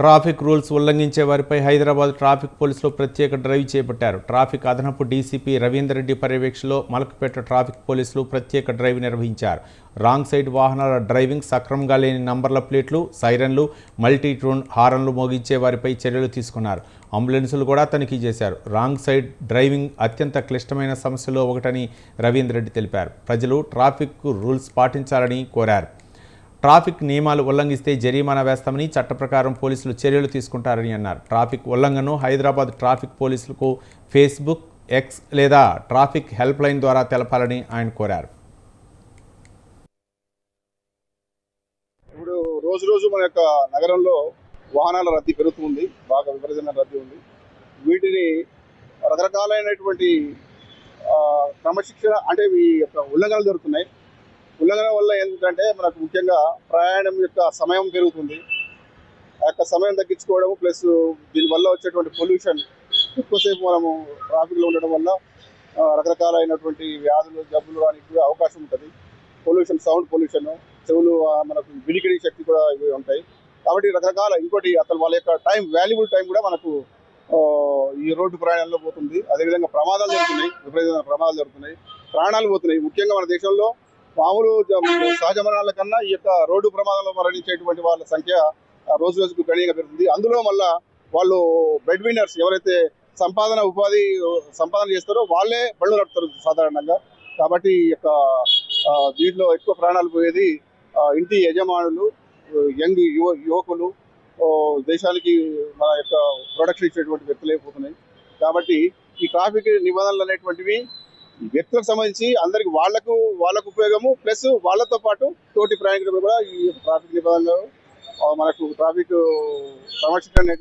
Traffic rules ఉల్లంఘించే వారిపై Hyderabad traffic పోలీసులు ప్రత్యేక డ్రైవ్ చేపట్టారు. ట్రాఫిక్ అదనపు డీసీపీ రవీందర్ రెడ్డి పర్యవేక్షణలో మలకపేట ట్రాఫిక్ పోలీసులు ప్రత్యేక డ్రైవ్ నిర్వహించారు. రాంగ్ సైడ్ వాహనాల డ్రైవింగ్, సక్రమంగా లేని నంబర్ల ప్లేట్లు, సైరన్లు, మల్టీ ట్యూన్ హారన్లు మోగించే వారిపై చర్యలు తీసుకున్నారు. అంబులెన్సులు కూడా తనిఖీ చేశారు. రాంగ్ సైడ్ డ్రైవింగ్ అత్యంత క్లిష్టమైన సమస్యలో ఒకటని రవీందర్ రెడ్డి తెలిపారు. ప్రజలు ట్రాఫిక్ రూల్స్ పాటించాలని కోరారు. ట్రాఫిక్ నియమాలు ఉల్లంఘిస్తే జరిమానా వేస్తామని, చట్ట ప్రకారం పోలీసులు చర్యలు తీసుకుంటారని అన్నారు. ట్రాఫిక్ ఉల్లంఘనను హైదరాబాద్ ట్రాఫిక్ పోలీసులకు ఫేస్బుక్, ఎక్స్ లేదా ట్రాఫిక్ హెల్ప్ లైన్ ద్వారా తెలపాలని ఆయన కోరారు. ఇప్పుడు రోజు రోజు మన యొక్క నగరంలో వాహనాల రద్దీ పెరుగుతుంది, బాగా విపరీతమైన రద్దీ ఉంది. వీటిని రకరకాలైనటువంటి క్రమశిక్షణ అంటే ఈ యొక్క ఉల్లంఘనలు జరుగుతున్నాయి. ఉల్లంఘన వల్ల ఏంటంటే మనకు ముఖ్యంగా ప్రయాణం యొక్క సమయం పెరుగుతుంది. ఆ యొక్క సమయం తగ్గించుకోవడం ప్లస్ దీనివల్ల వచ్చేటువంటి పొల్యూషన్, ఎక్కువసేపు మనము ట్రాఫిక్లో ఉండడం వల్ల రకరకాలైనటువంటి వ్యాధులు, జబ్బులు రానికి కూడా అవకాశం ఉంటుంది. పొల్యూషన్, సౌండ్ పొల్యూషన్, చెవులు మనకు వినికిడి శక్తి కూడా ఇవి ఉంటాయి. కాబట్టి రకరకాల ఇంకోటి అసలు వాళ్ళ యొక్క టైం, వాల్యుబుల్ టైం కూడా మనకు ఈ రోడ్డు ప్రయాణంలో పోతుంది. అదేవిధంగా ప్రమాదాలు జరుగుతున్నాయి, విపరీతమైన ప్రమాదాలు జరుగుతున్నాయి, ప్రాణాలు పోతున్నాయి. ముఖ్యంగా మన దేశంలో మామూలు సహజ మరణాల కన్నా ఈ యొక్క రోడ్డు ప్రమాదంలో మరణించేటువంటి వాళ్ళ సంఖ్య రోజు రోజుకు గణనీయంగా పెరుగుతుంది. అందులో మళ్ళా వాళ్ళు బెడ్ విన్నర్స్, ఎవరైతే సంపాదన చేస్తారో వాళ్ళే బళ్ళు నడుపుతారు సాధారణంగా. కాబట్టి ఈ యొక్క దీంట్లో ఎక్కువ ప్రాణాలు పోయేది ఇంటి యజమానులు, యంగ్ యువకులు, దేశానికి మన యొక్క ప్రొడక్షన్ ఇచ్చేటువంటి వ్యక్తులు అయిపోతున్నాయి. కాబట్టి ఈ ట్రాఫిక్ నిబంధనలు అనేటువంటివి వ్యక్తులకు సంబంధించి అందరికి వాళ్ళకు ఉపయోగము, ప్లస్ వాళ్ళతో పాటు తోటి ప్రయాణికులకు కూడా ఈ ట్రాఫిక్ నిబంధనలు మనకు ట్రాఫిక్ క్రమశిక్షణ